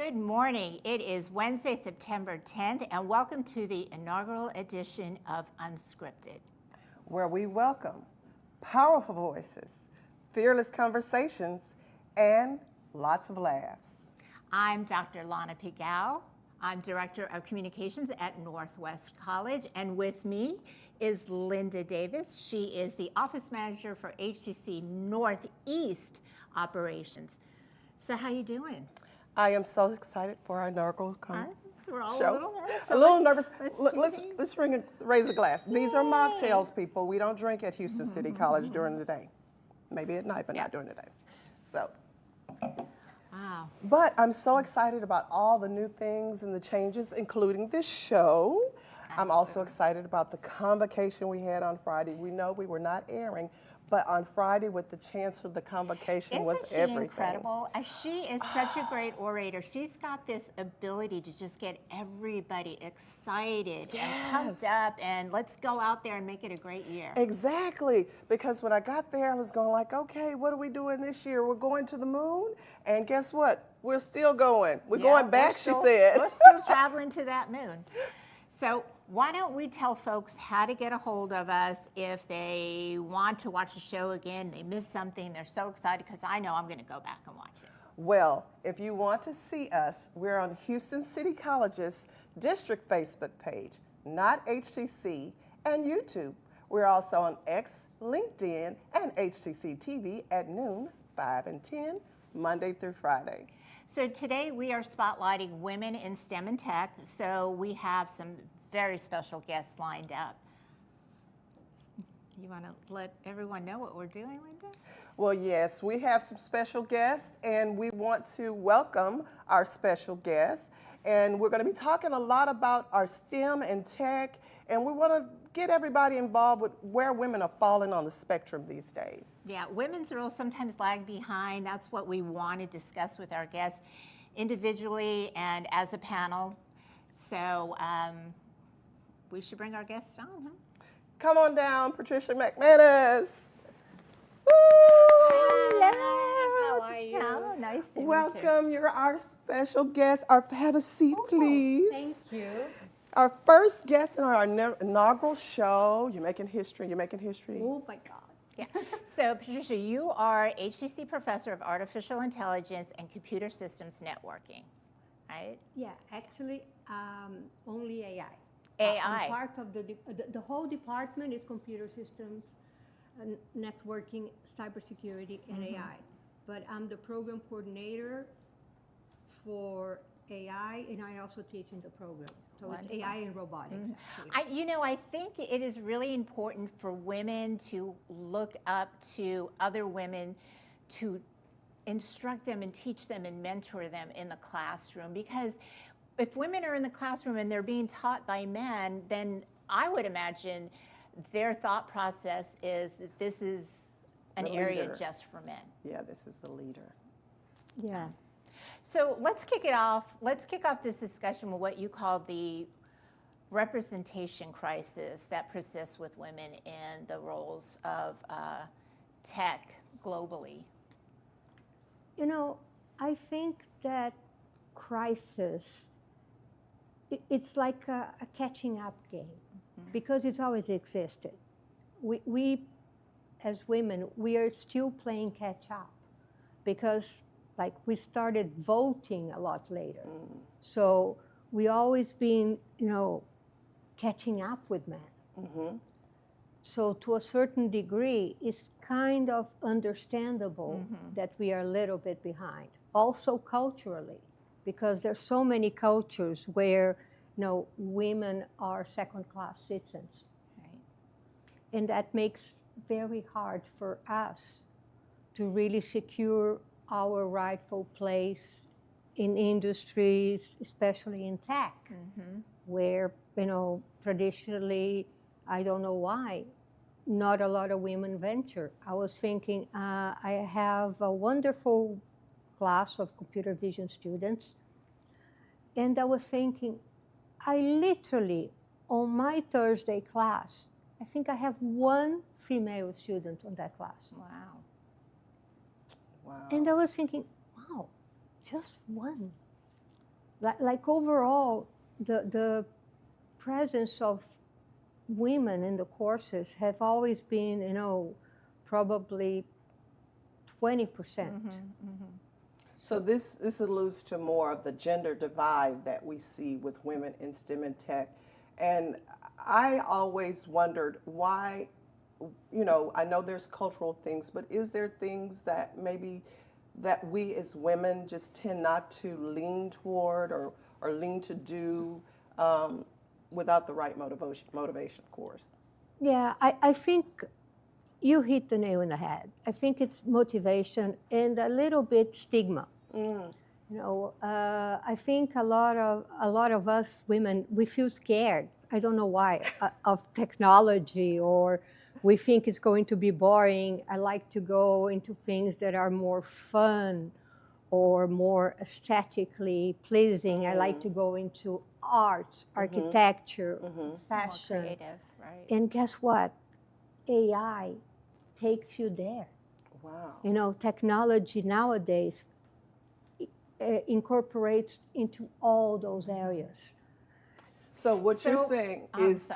Good morning. It is Wednesday, September 10th, and welcome to the inaugural edition of Unscripted, where we welcome powerful voices, fearless conversations, and lots of laughs. I'm Dr. Lana Pigao. I'm Director of Communications at Northwest College, and with me is Linda Davis. She is the Office Manager for HCC Northeast Operations. So how you doing? I am so excited for our inaugural We're all show. a little nervous. A little nervous. Let's Raise a glass. These are Yay. mocktails, people. We don't drink at Houston City College during the day. Maybe at night, but not during the day. So. Wow. But I'm so excited about all the new things and the changes, including this show. I'm also excited about the convocation we had on Friday. We know we were not airing, but on Friday with the chancellor, the convocation was everything. Isn't she incredible? She is such a great orator. She's got this ability to just get everybody excited and pumped up, and let's go out there and make it a great year. Exactly, because when I got there, I was going like, okay, what are we doing this year? We're going to the moon, and guess what? We're still going. We're going back, she said. We're still traveling to that moon. So why don't we tell folks how to get a hold of us if they want to watch the show again, they missed something, they're so excited, because I know I'm going to go back and watch it. Well, if you want to see us, we're on Houston City College's district Facebook page, not HCC, and YouTube. We're also on X, LinkedIn, and HCCTV at noon, 5 and 10, Monday through Friday. So today we are spotlighting women in STEM and tech, so we have some very special guests lined up. You want to let everyone know what we're doing, Linda? Well, yes, we have some special guests, and we want to welcome our special guests. And we're going to be talking a lot about our STEM and tech, and we want to get everybody involved with where women are falling on the spectrum these days. Yeah, women's roles sometimes lag behind. That's what we want to discuss with our guests individually and as a panel. So we should bring our guests on, huh? Come on down, Patricia McManus. Hello. How are you? Oh, nice to meet you. Welcome. You're our special guest. Have a seat, please. Thank you. Our first guest in our inaugural show. You're making history. You're making history. Oh my God. Yeah. So, Patricia, you are HCC Professor of Artificial Intelligence and Computer Systems Networking, right? Yeah, actually, only AI. AI. I'm part of the whole department is computer systems, networking, cybersecurity, and AI. But I'm the program coordinator for AI, and I also teach in the program. So Wonderful. it's AI and robotics. Actually. I think it is really important for women to look up to other women to instruct them and teach them and mentor them in the classroom, because if women are in the classroom and they're being taught by men, then I would imagine their thought process is that this is an area just for men. Yeah, this is the leader. Yeah. So let's kick it off. Let's kick off this discussion with what you call the representation crisis that persists with women in the roles of tech globally. You know, I think that crisis, it's like a catching up game, because it's always existed. We, as women, we are still playing catch up, because like we started voting a lot later. So we always been, catching up with men. So to a certain degree, it's kind of understandable that we are a little bit behind. Also culturally, because there's so many cultures where, women are second-class citizens. Right. And that makes very hard for us to really secure our rightful place in industries, especially in tech, where, traditionally, I don't know why, not a lot of women venture. I was thinking, I have a wonderful class of computer vision students, and I was thinking, I literally, on my Thursday class, I think I have one female student on that class. Wow. Wow. And I was thinking, wow, just one. like overall, the presence of women in the courses have always been, probably 20%. So this alludes to more of the gender divide that we see with women in STEM and tech. And I always wondered why, I know there's cultural things, but is there things that maybe that we as women just tend not to lean toward or lean to do without the right motivation, of course? Yeah, I think you hit the nail on the head. I think it's motivation and a little bit stigma. I think a lot of us women, we feel scared. I don't know why of technology, or we think it's going to be boring. I like to go into things that are more fun or more aesthetically pleasing. I like to go into arts, architecture, fashion. More creative, right? And guess what? AI takes you there. Wow. Technology nowadays incorporates into all those areas. So what you're saying is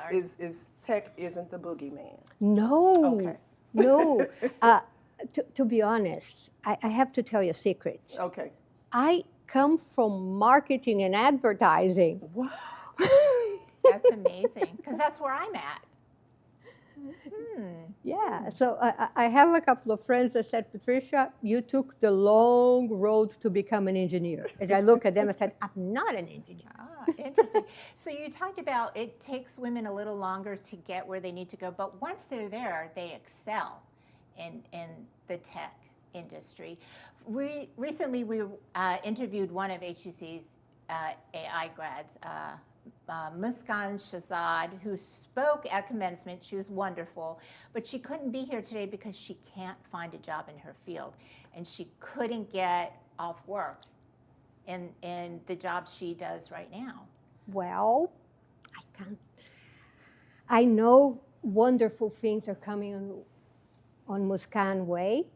tech isn't the boogeyman? No. Okay. No. To be honest, I have to tell you a secret. Okay. I come from marketing and advertising. Wow. That's amazing, because that's where I'm at. Yeah, so I have a couple of friends that said, Patricia, you took the long road to become an engineer. And I look at them and said, I'm not an engineer. Interesting. So you talked about it takes women a little longer to get where they need to go, but once they're there, they excel in the tech industry. Recently, we interviewed one of HCC's AI grads, Muskan Shahzad, who spoke at commencement. She was wonderful, but she couldn't be here today because she can't find a job in her field, and she couldn't get off work in the job she does right now. Well, I can't. I know wonderful things are coming on Muskan way.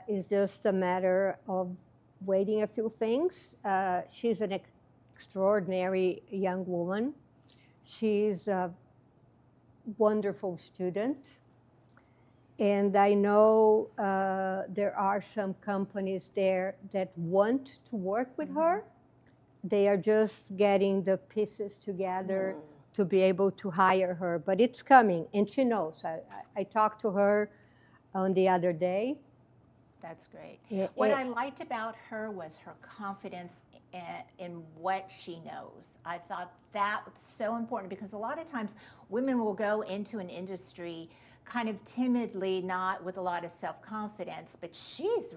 It's just a matter of waiting a few things. She's an extraordinary young woman. She's a wonderful student. And I know there are some companies there that want to work with her. They are just getting the pieces together to be able to hire her. But it's coming, and she knows. I talked to her on the other day. That's great. What I liked about her was her confidence in what she knows. I thought that was so important, because a lot of times women will go into an industry kind of timidly, not with a lot of self-confidence, but she's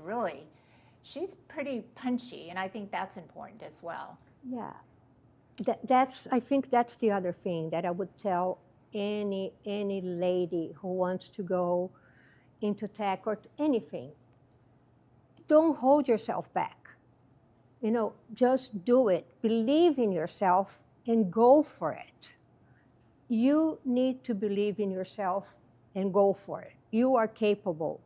pretty punchy, and I think that's important as well. Yeah, I think that's the other thing that I would tell any lady who wants to go into tech or anything. Don't hold yourself back. Just do it. Believe in yourself and go for it. You need to believe in yourself and go for it. You are capable.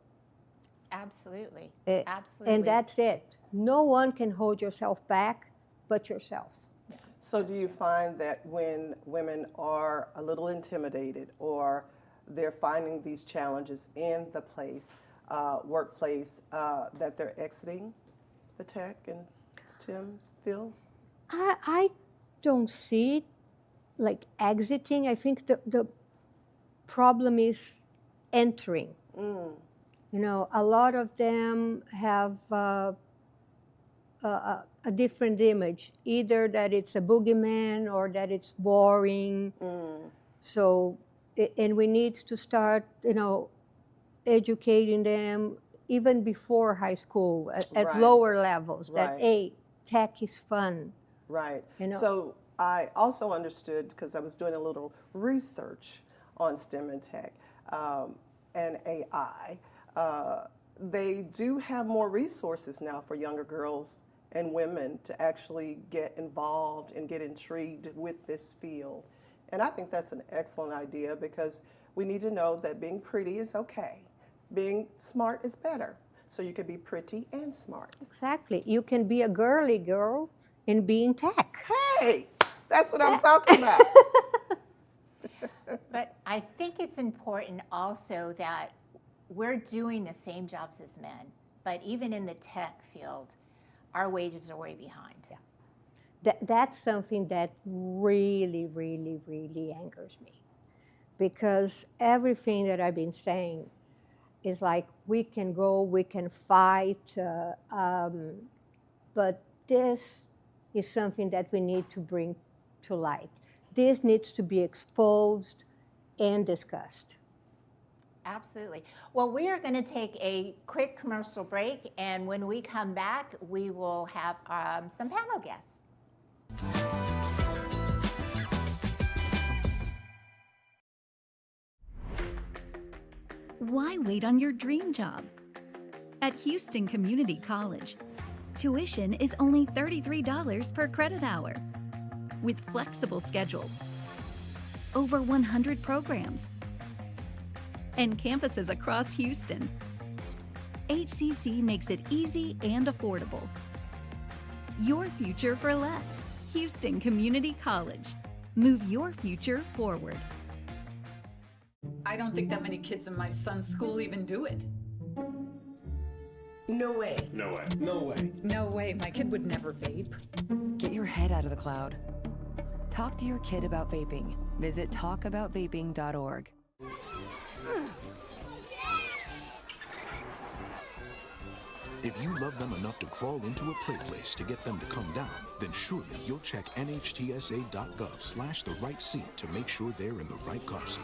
Absolutely. Absolutely. And that's it. No one can hold yourself back but yourself. Yeah. So do you find that when women are a little intimidated or they're finding these challenges in the workplace, that they're exiting the tech and STEM fields? I don't see it like exiting. I think the problem is entering. A lot of them have a different image, either that it's a boogeyman or that it's boring. So, and we need to start, educating them even before high school, at lower levels, that, hey, tech is fun. Right. So I also understood, because I was doing a little research on STEM and tech and AI, they do have more resources now for younger girls and women to actually get involved and get intrigued with this field. And I think that's an excellent idea, because we need to know that being pretty is okay. Being smart is better. So you can be pretty and smart. Exactly. You can be a girly girl in being tech. Hey, that's what I'm talking about. But I think it's important also that we're doing the same jobs as men, but even in the tech field, our wages are way behind. That's something that really, really, really angers me. Because everything that I've been saying is like, we can go, we can fight, but this is something that we need to bring to light. This needs to be exposed and discussed. Absolutely. Well, we are going to take a quick commercial break, and when we come back, we will have some panel guests. Why wait on your dream job? At Houston Community College, tuition is only $33 per credit hour, with flexible schedules, over 100 programs, and campuses across Houston. HCC makes it easy and affordable. Your future for less. Houston Community College. Move your future forward. I don't think that many kids in my son's school even do it. No way. No way. No way. No way, my kid would never vape. Get your head out of the cloud. Talk to your kid about vaping. Visit talkaboutvaping.org. If you love them enough to crawl into a play place to get them to come down, then surely you'll check nhtsa.gov/the right seat to make sure they're in the right car seat.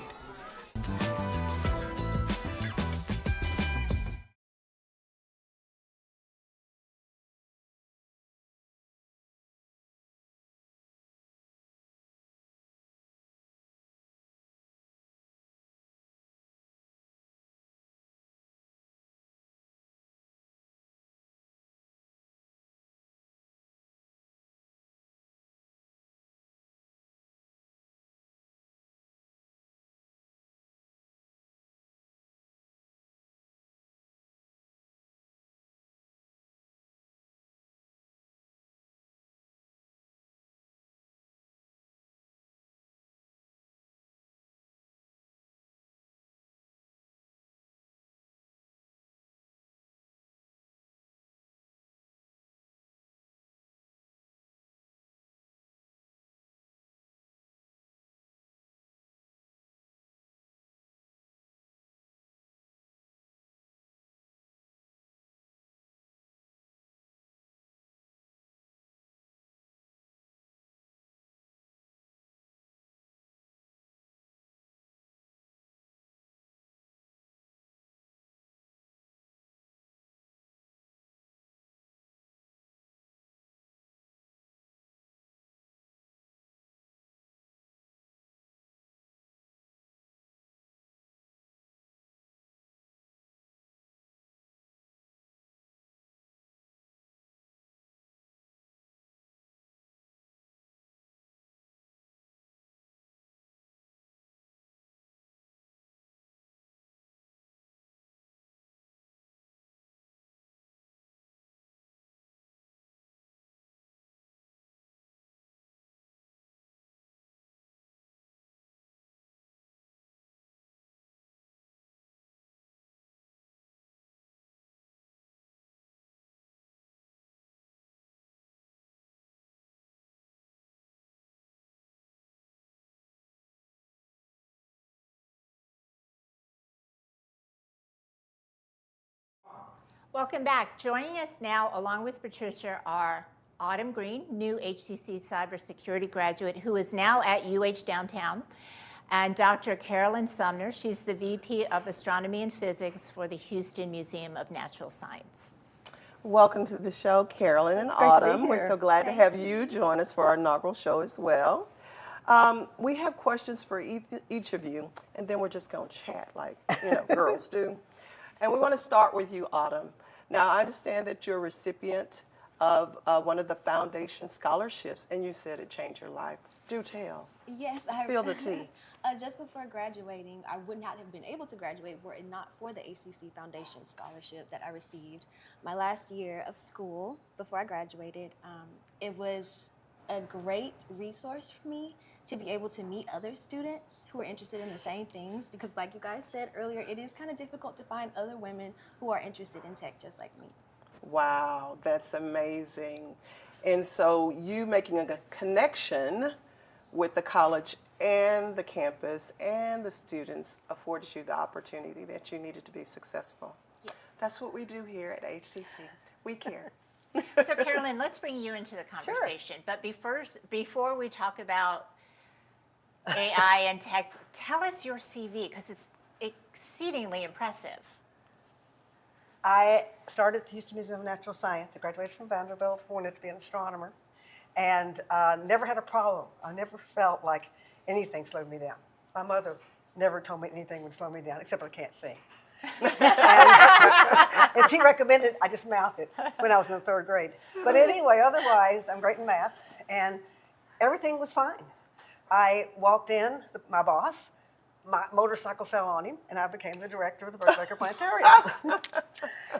Welcome back. Joining us now, along with Patricia, are Autumn Green, new HCC Cybersecurity graduate, who is now at UH Downtown, and Dr. Carolyn Sumners. She's the VP of Astronomy and Physics for the Houston Museum of Natural Science. Welcome to the show, Carolyn and Autumn. We're so glad to have you join us for our inaugural show as well. We have questions for each of you, and then we're just going to chat like, girls do. And we want to start with you, Autumn. Now, I understand that you're a recipient of one of the foundation scholarships, and you said it changed your life. Do tell. Yes, Spill the tea. Just before graduating, I would not have been able to graduate were it not for the HCC Foundation Scholarship that I received my last year of school before I graduated. It was a great resource for me to be able to meet other students who are interested in the same things, because like you guys said earlier, it is kind of difficult to find other women who are interested in tech just like me. Wow, that's amazing. And so you making a connection with the college and the campus and the students afforded you the opportunity that you needed to be successful. Yeah. That's what we do here at HCC. We care. So Carolyn, let's bring you into the conversation. Sure. But before we talk about AI and tech, tell us your CV, because it's exceedingly impressive. I started at the Houston Museum of Natural Science. I graduated from Vanderbilt, wanted to be an astronomer, and never had a problem. I never felt like anything slowed me down. My mother never told me anything would slow me down, except I can't sing. and she recommended I just mouth it when I was in the 3rd grade. But anyway, otherwise, I'm great in math, and everything was fine. I walked in, my boss, my motorcycle fell on him, and I became the director of the Berkeley Planetarium.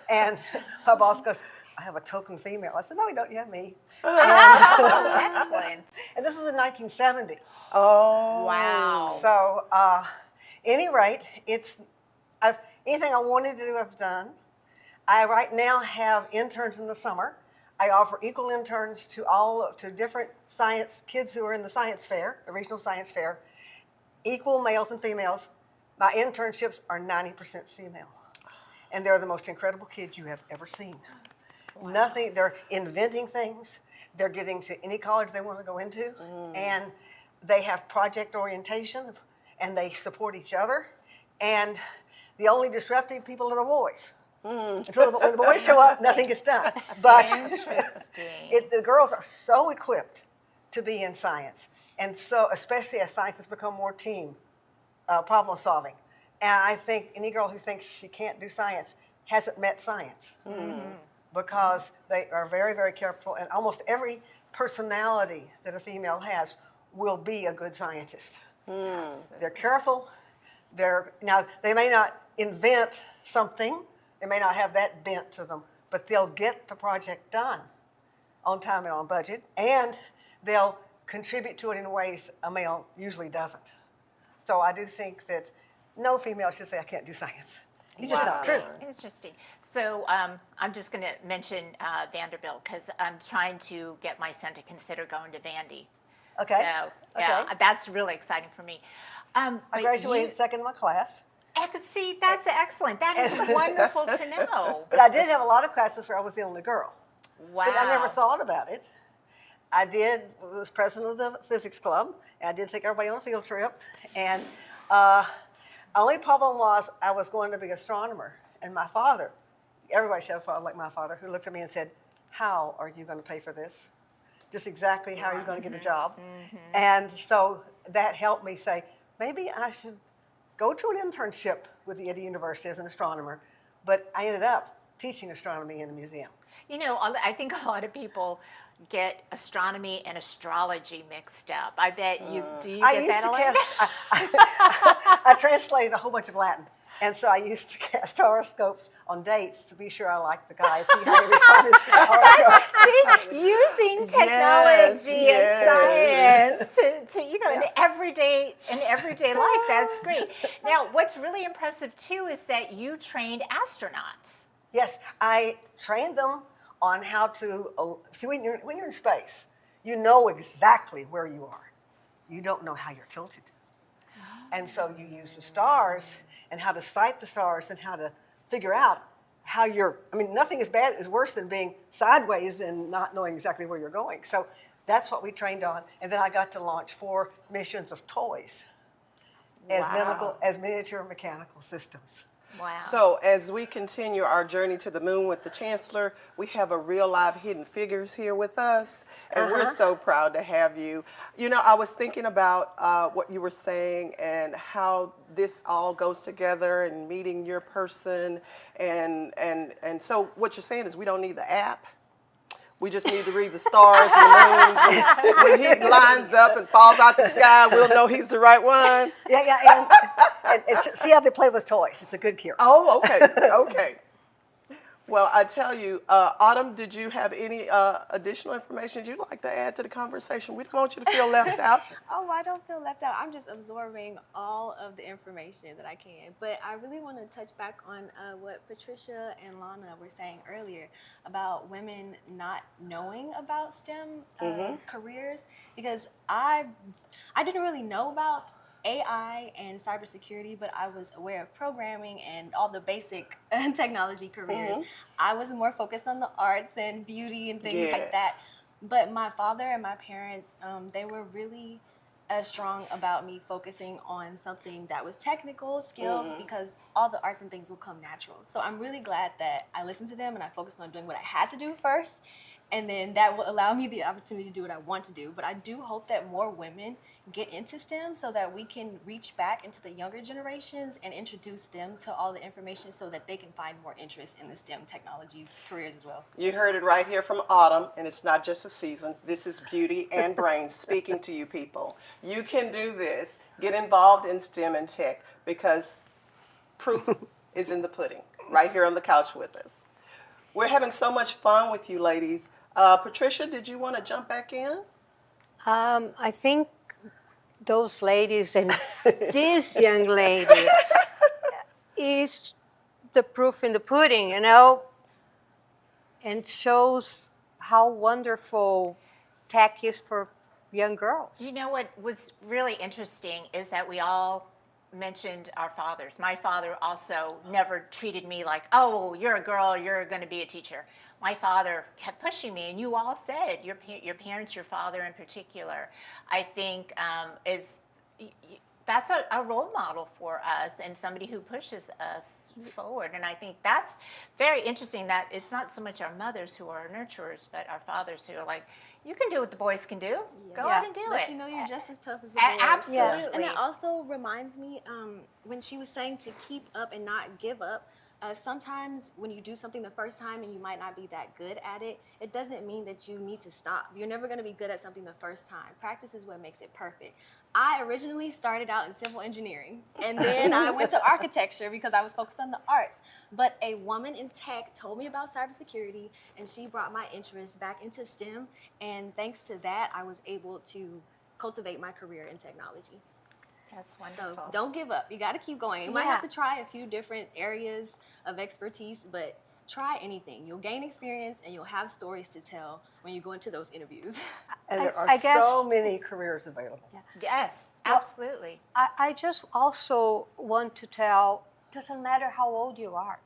And my boss goes, I have a token female. I said, no, you don't, you have me. Excellent. And this was in 1970. Oh. Wow. So, any rate, anything I wanted to do, I've done. I right now have interns in the summer. I offer equal interns to different science kids who are in the science fair, the regional science fair, equal males and females. My internships are 90% female. And they're the most incredible kids you have ever seen. Wow. They're inventing things. They're getting to any college they want to go into. And they have project orientation, and they support each other. And the only disruptive people are the boys. So when the boys show up, nothing gets done. But the girls are so equipped to be in science. And so, especially as science has become more team problem solving. And I think any girl who thinks she can't do science hasn't met science. Because they are very, very careful, and almost every personality that a female has will be a good scientist. They're careful. Now, they may not invent something, they may not have that bent to them, but they'll get the project done on time and on budget, and they'll contribute to it in ways a male usually doesn't. So I do think that no female should say, I can't do science. It's just not true. Interesting. So I'm just going to mention Vanderbilt, because I'm trying to get my son to consider going to Vandy. Okay. So yeah, that's really exciting for me. I graduated second in my class. See, that's excellent. That is wonderful to know. But I did have a lot of classes where I was the only girl. Wow. But I never thought about it. I was president of the physics club, and I did take everybody on a field trip. And only problem was I was going to be an astronomer, and my father, everybody should have a father like my father, who looked at me and said, how are you going to pay for this? Just exactly how are you going to get a job? And so that helped me say, maybe I should go to an internship with the University as an astronomer. But I ended up teaching astronomy in the museum. You know, I think a lot of people get astronomy and astrology mixed up. I bet you, do you get that a lot? I translated a whole bunch of Latin. And so I used to cast horoscopes on dates to be sure I liked the guy, see how he responded to the horoscope. See, using technology and science to in everyday life, that's great. Now, what's really impressive too is that you trained astronauts. Yes, I trained them on how to, see when you're in space, you know exactly where you are. You don't know how you're tilted. And so you use the stars and how to sight the stars and how to figure out how nothing is worse than being sideways and not knowing exactly where you're going. So that's what we trained on. And then I got to launch 4 missions of toys as miniature mechanical systems. Wow. So as we continue our journey to the moon with the Chancellor, we have a real live Hidden Figures here with us, and we're so proud to have you. You know, I was thinking about what you were saying and how this all goes together and meeting your person, and so what you're saying is we don't need the app. We just need to read the stars and the moons. And when he lines up and falls out the sky, we'll know he's the right one. Yeah, and see how they play with toys. It's a good cure. Oh, okay, okay. Well, I tell you, Autumn, did you have any additional information you'd like to add to the conversation? We don't want you to feel left out. Oh, I don't feel left out. I'm just absorbing all of the information that I can. But I really want to touch back on what Patricia and Lana were saying earlier about women not knowing about STEM careers, because I didn't really know about AI and cybersecurity, but I was aware of programming and all the basic technology careers. I was more focused on the arts and beauty and things like that. But my father and my parents, they were really strong about me focusing on something that was technical skills, because all the arts and things will come natural. So I'm really glad that I listened to them and I focused on doing what I had to do first. And then that will allow me the opportunity to do what I want to do. But I do hope that more women get into STEM so that we can reach back into the younger generations and introduce them to all the information so that they can find more interest in the STEM technologies careers as well. You heard it right here from Autumn, and it's not just a season. This is Beauty and Brains speaking to you people. You can do this. Get involved in STEM and tech, because proof is in the pudding, right here on the couch with us. We're having so much fun with you ladies. Patricia, did you want to jump back in? I think those ladies and this young lady is the proof in the pudding, you know, and shows how wonderful tech is for young girls. You know what was really interesting is that we all mentioned our fathers. My father also never treated me like, oh, you're a girl, you're going to be a teacher. My father kept pushing me, and you all said, your parents, your father in particular, I think that's a role model for us and somebody who pushes us forward. And I think that's very interesting, that it's not so much our mothers who are nurturers, but our fathers who are like, you can do what the boys can do. Go out and do Let it. you know you're just as tough as the boys. Absolutely. And it also reminds me, when she was saying to keep up and not give up, sometimes when you do something the first time and you might not be that good at it, it doesn't mean that you need to stop. You're never going to be good at something the first time. Practice is what makes it perfect. I originally started out in civil engineering, and then I went to architecture because I was focused on the arts. But a woman in tech told me about cybersecurity, and she brought my interest back into STEM. And thanks to that, I was able to cultivate my career in technology. That's wonderful. So don't give up. You got to keep going. You might have to try a few different areas of expertise, but try anything. You'll gain experience and you'll have stories to tell when you go into those interviews. And there are so many careers available. Yes, absolutely. I just also want to tell, doesn't matter how old you are.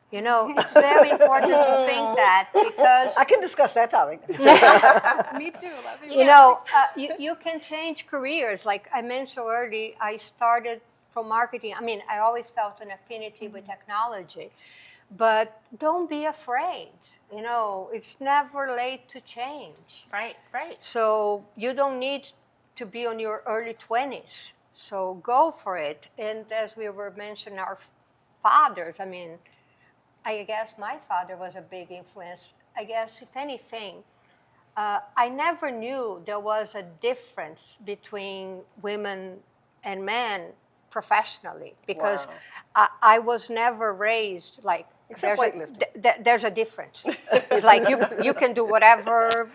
You know, it's very important to think that, because I can discuss that topic. Me too. you know, you can change careers. Like I mentioned earlier, I started from marketing. I mean, I always felt an affinity with technology, but don't be afraid. You know, it's never late to change. Right, right. So you don't need to be on your early 20s. So go for it. And as we were mentioning, our fathers, I mean, I guess my father was a big influence. I guess, if anything, I never knew there was a difference between women and men professionally, because I was never raised like, there's a difference. It's like you can do whatever.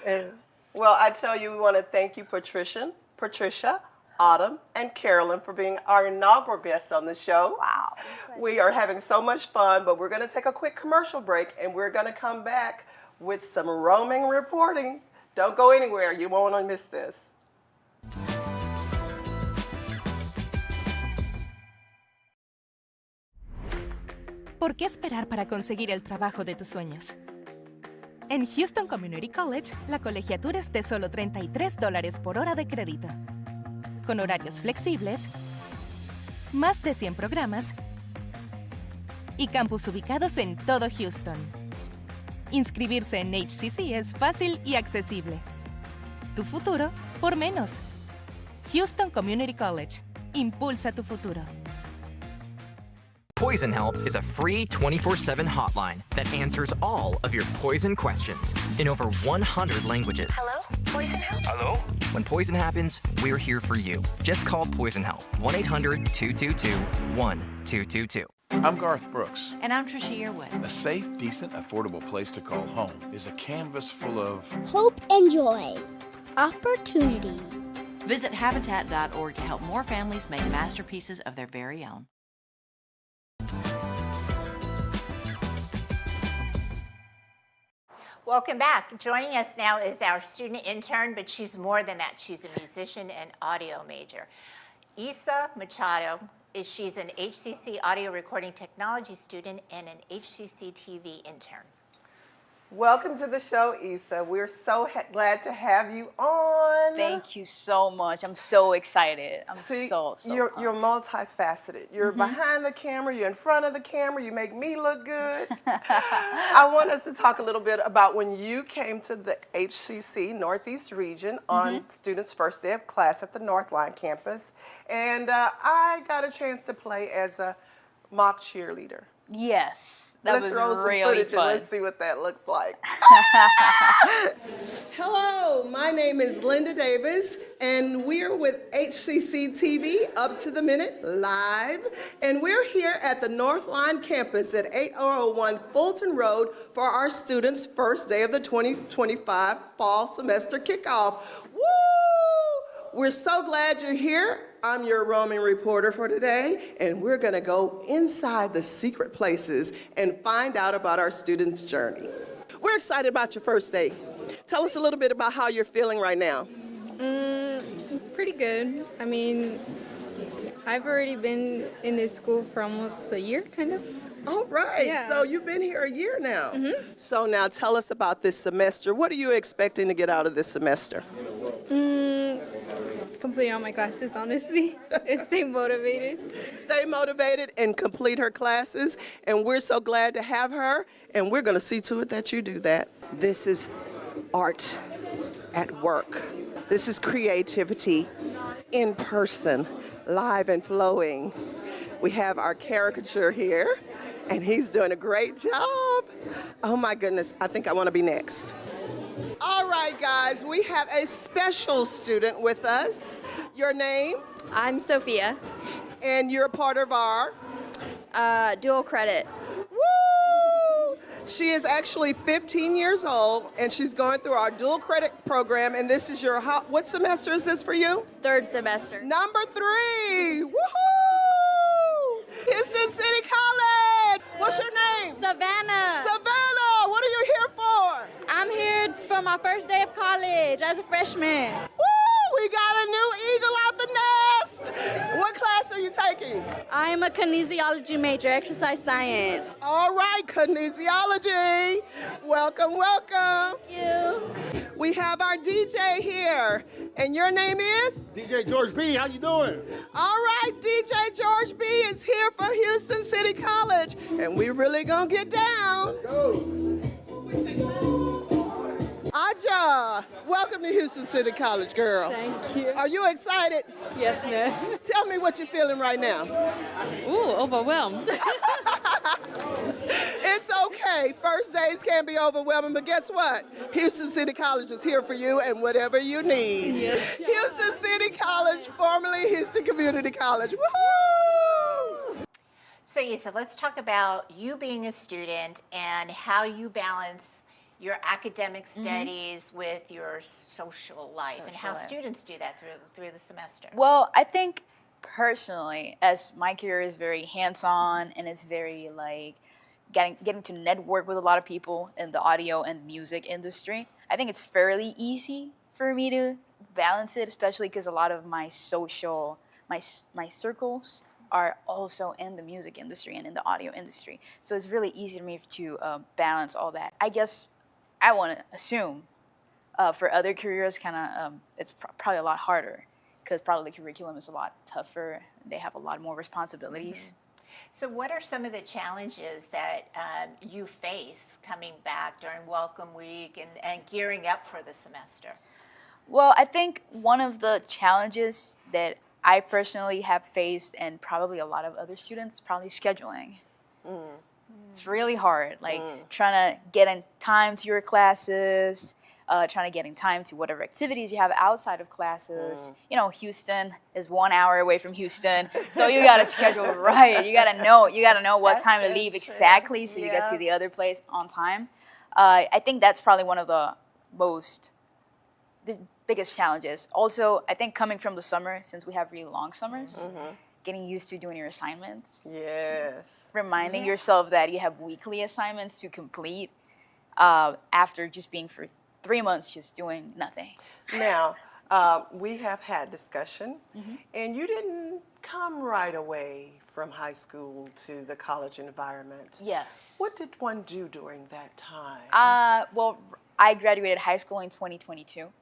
Well, I tell you, we want to thank you, Patricia, Autumn, and Carolyn for being our inaugural guests on the show. Wow. We are having so much fun, but we're going to take a quick commercial break, and we're going to come back with some roaming reporting. Don't go anywhere. You won't want to miss this. ¿Por qué esperar para conseguir el trabajo de tus sueños? En Houston Community College, la colegiatura es de solo $33 por hora de crédito, con horarios flexibles, más de 100 programas y campus ubicados en todo Houston. Inscribirse en HCC es fácil y accesible. Tu futuro por menos. Houston Community College. Impulsa tu futuro. Poison Help is a free 24/7 hotline that answers all of your poison questions in over 100 languages. Hello? Poison Help? Hello? When poison happens, we're here for you. Just call Poison Help, 1-800-222-1222. I'm Garth Brooks. And I'm Trisha Yearwood. A safe, decent, affordable place to call home is a canvas full of hope and joy, opportunity. Visit Habitat.org to help more families make masterpieces of their very own. Welcome back. Joining us now is our student intern, but she's more than that. She's a musician and audio major. Isa Machado, she's an HCC audio recording technology student and an HCCTV intern. Welcome to the show, Isa. We're so glad to have you on. Thank you so much. I'm so excited. See, so you're multifaceted. You're behind the camera, you're in front of the camera, you make me look good. I want us to talk a little bit about when you came to the HCC Northeast region on students' first day of class at the Northline campus. And I got a chance to play as a mock cheerleader. Yes. That Let's was roll some really footage fun. and let's see what that looked like. Hello, my name is Linda Davis, and we're with HCC TV Up to the Minute Live, and we're here at the Northline campus at 8001 Fulton Road for our students' first day of the 2025 fall semester kickoff. Woo! We're so glad you're here. I'm your roaming reporter for today, and we're gonna go inside the secret places and find out about our students' journey. We're excited about your first day. Tell us a little bit about how you're feeling right now. Pretty good. I mean, I've already been in this school for almost a year, kind of. All right, Yeah. So you've been here a year now. So now tell us about this semester. What are you expecting to get out of this semester? Complete all my classes, honestly. Stay motivated. Stay motivated and complete her classes, and we're so glad to have her, and we're gonna see to it that you do that. This is art at work. This is creativity in person, live and flowing. We have our caricature here, and he's doing a great job. Oh my goodness, I think I wanna be next. All right, guys, we have a special student with us. Your name? I'm Sophia. And you're a part of our? Dual credit. Woo! She is actually 15 years old, and she's going through our dual credit program, and this is your, what semester is this for you? Third semester. Number 3, woohoo! Houston City College. What's your name? Savannah. Savannah, what are you here for? I'm here for my first day of college as a freshman. Woo! We got a new eagle out the nest. What class are you taking? I'm a kinesiology major, exercise science. All right, kinesiology. Welcome, welcome. Thank you. We have our DJ here, and your name is? DJ George B, how you doing? All right, DJ George B is here for Houston City College, and we really gonna get down. Go. Aja, welcome to Houston City College, girl. Thank you. Are you excited? Yes, ma'am. Tell me what you're feeling right now. Ooh, overwhelmed. It's okay. First days can be overwhelming, but guess what? Houston City College is here for you and whatever you need. Yes. Houston City College, formerly Houston Community College. Woohoo! So Isa, let's talk about you being a student and how you balance your academic studies with your social life and how students do that through the semester. Well, I think personally, as my career is very hands-on and it's very like getting to network with a lot of people in the audio and music industry, I think it's fairly easy for me to balance it, especially because a lot of my social, my circles are also in the music industry and in the audio industry. So it's really easy to me to balance all that. I guess I want to assume for other careers, it's probably a lot harder because probably the curriculum is a lot tougher. They have a lot more responsibilities. So what are some of the challenges that you face coming back during Welcome Week and gearing up for the semester? Well, I think one of the challenges that I personally have faced, and probably a lot of other students, probably scheduling. It's really hard, like trying to get in time to your classes, trying to get in time to whatever activities you have outside of classes. You know, Houston is 1 hour away from Houston, so you gotta schedule right. You gotta know what That's time to so leave true. exactly, so you get to the other place on time. I think that's probably one of the biggest challenges. Also, I think coming from the summer, since we have really long summers, getting used to doing your assignments. Yes. Reminding yourself that you have weekly assignments to complete after just being for 3 months just doing nothing. Now, we have had discussion, and you didn't come right away from high school to the college environment. Yes. What did one do during that time? Well, I graduated high school in 2022.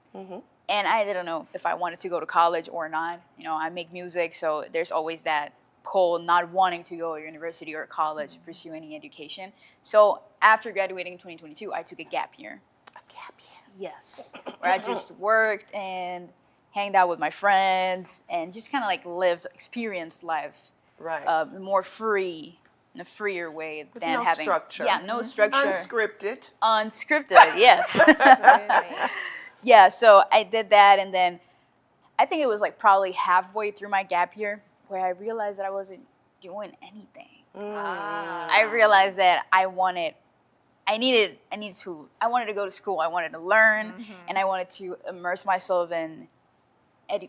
And I didn't know if I wanted to go to college or not. You know, I make music, so there's always that pull not wanting to go to university or college, pursue any education. So after graduating in 2022, I took a gap year. A gap year? Yes. Where I just worked and hanged out with my friends and just kind of like experienced life. Right. More free, in a freer way With than no having structure. Yeah, no structure. Unscripted. Unscripted, yes. Yeah, so I did that, and then I think it was like probably halfway through my gap year where I realized that I wasn't doing anything. I realized that I wanted to go to school. I wanted to learn, and I wanted to immerse myself in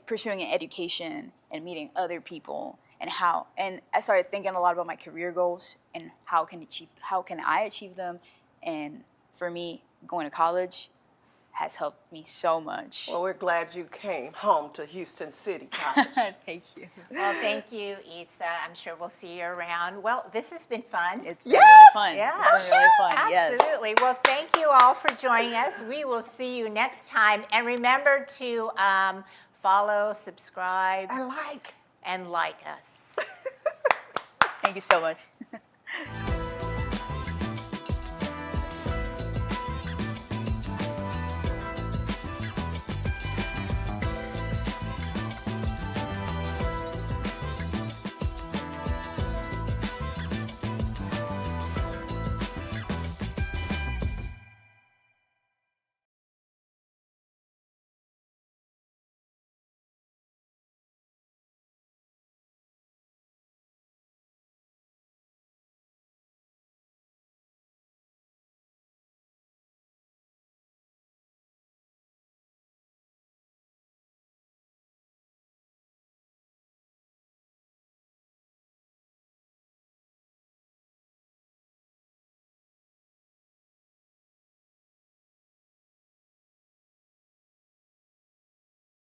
pursuing an education and meeting other people, and I started thinking a lot about my career goals and how can I achieve them. And for me, going to college has helped me so much. Well, we're glad you came home to Houston City College. Thank you. Well, thank you, Isa. I'm sure we'll see you around. Well, this has been fun. It's been really fun. Yeah, It's been really fun. Absolutely. Yes. Well, thank you all for joining us. We will see you next time. And remember to follow, subscribe, and like us. Thank you so much.